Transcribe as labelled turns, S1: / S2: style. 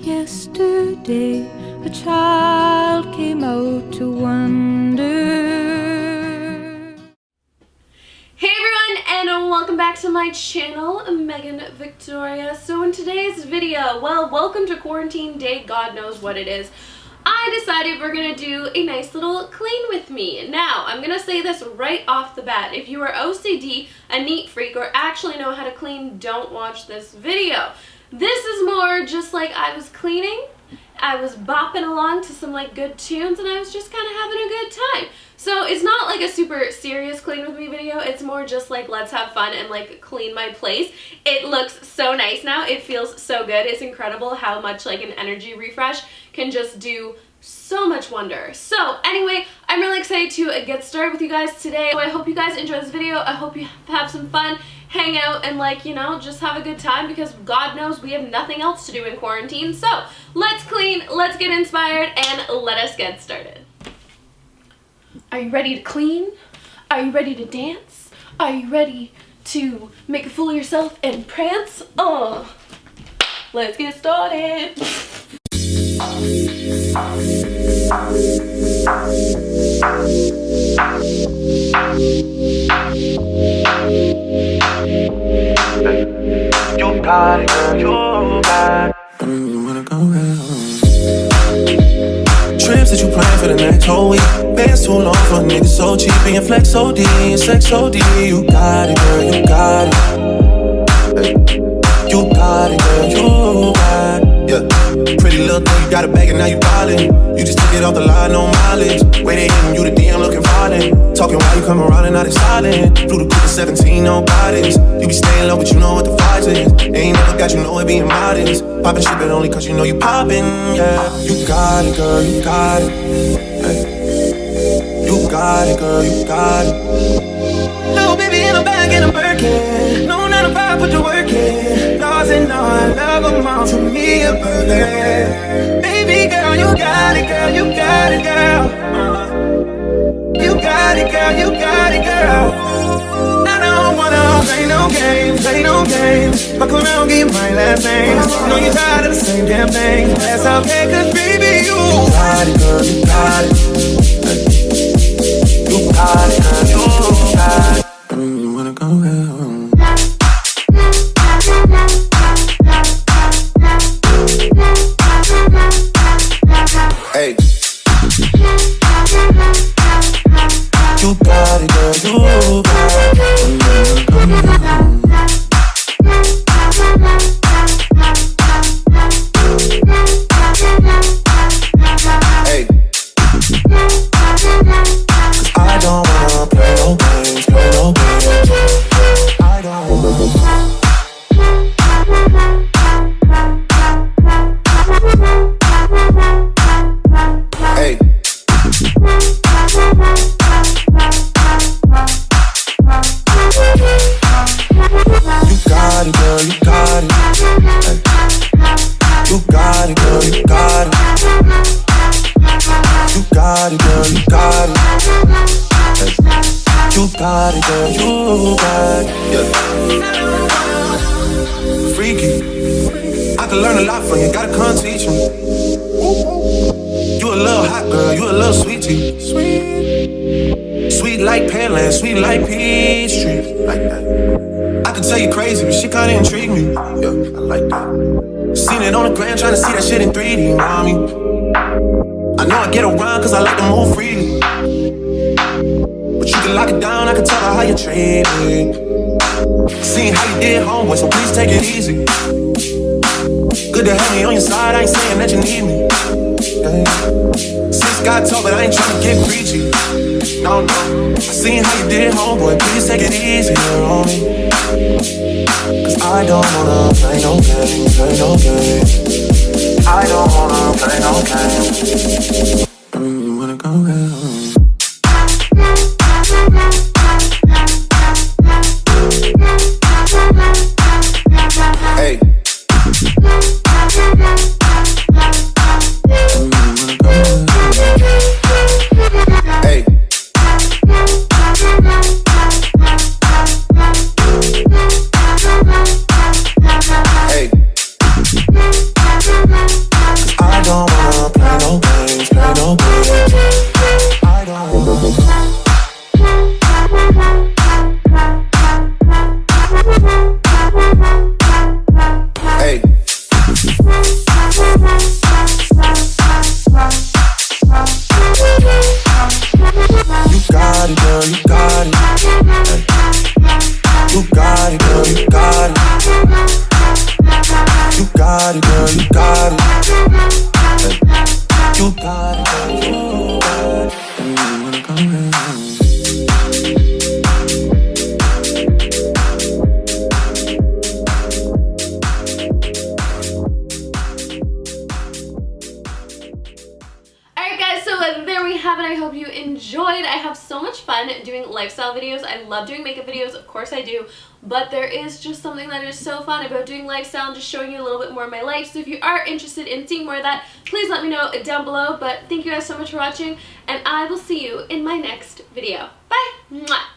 S1: Yesterday, a child came out to wonder.
S2: Hey everyone, and welcome back to my channel, Megan Victoria. So in today's video, well, welcome to quarantine day, God knows what it is. I decided we're gonna do a nice little clean with me. Now, I'm gonna say this right off the bat. If you are OCD, a neat freak, or actually know how to clean, don't watch this video. This is more just like I was cleaning, I was bopping along to some like good tunes, and I was just kind of having a good time. So it's not like a super serious clean with me video, it's more just like let's have fun and like clean my place. It looks so nice now, it feels so good. It's incredible how much like an energy refresh can just do so much wonder. So anyway, I'm really excited to get started with you guys today. So I hope you guys enjoy this video. I hope you have some fun, hang out, and like, you know, just have a good time because God knows we have nothing else to do in quarantine. So let's clean, let's get inspired, and let us get started. Are you ready to clean? Are you ready to dance? Are you ready to make a fool of yourself and prance? Let's get started.
S3: You got it, girl, you got it. I don't even wanna go around. Trips that you plan for the next whole week. Bands too long for a nigga so cheap. And your flex OD, and sex OD. You got it, girl, you got it. Hey. You got it, girl, you got it. Yeah. Pretty little thing, you got a bag and now you ballin'. You just took it off the line, no mileage. Waiting hitting you the DM looking violent. Talking while you come around and now they silent. Flew the Coupe 17, no bodies. You be staying low, but you know what the price is. Ain't never got you know it being modest. Poppin' shit, but only cause you know you poppin', yeah. You got it, girl, you got it. Hey. You got it, girl, you got it. No, baby, in a bag and I'm Birkin. No, not a vibe, put the work in. Laws and all, I love them all. To me, a burden. Baby girl, you got it, girl, you got it, girl. You got it, girl, you got it, girl. I don't wanna play no games, play no games. Fuck around, give you my last name. Know you tired of the same damn thing. That's okay, cause baby, you got it, girl, you got it. You got it, girl, you got it. I don't even wanna go around. Hey. You got it, girl, you got it. Hey. Cause I don't wanna play no games, play no games. I don't wanna. Hey. You got it, girl, you got it. Hey. You got it, girl, you got it. You got it, girl, you got it. Hey. You got it, girl, you got it. Yeah. Freaky. I can learn a lot from you, gotta come teach me. You a little hot girl, you a little sweetie. Sweet like Pearland, sweet like Peachtree. Like that. I could tell you crazy, but she kinda intrigue me. Yeah, I like that. Seen it on the gram, tryna see that shit in 3D, mommy. I know I get around cause I like to move freely. But you can lock it down, I can tell her how you treat me. Seen how you did, homeboy, so please take it easy. Good to have me on your side, I ain't saying that you need me. Yeah. Since God told, but I ain't tryna get preachy. No, no. I seen how you did, homeboy, please take it easier on me. Cause I don't wanna play no games, play no games. I don't wanna play no games. I don't even wanna go around. Hey. Hey. Hey. You got it, girl, you got it. Hey. You got it, girl, you got it. You got it, girl, you got it. Hey. You got it, girl, you got it. Hey, you wanna come around?
S2: There we have it. I hope you enjoyed. I have so much fun doing lifestyle videos. I love doing makeup videos, of course I do, but there is just something that is so fun about doing lifestyle and just showing you a little bit more of my life. So if you are interested in seeing more of that, please let me know down below. But thank you guys so much for watching, and I will see you in my next video. Bye! Mwah.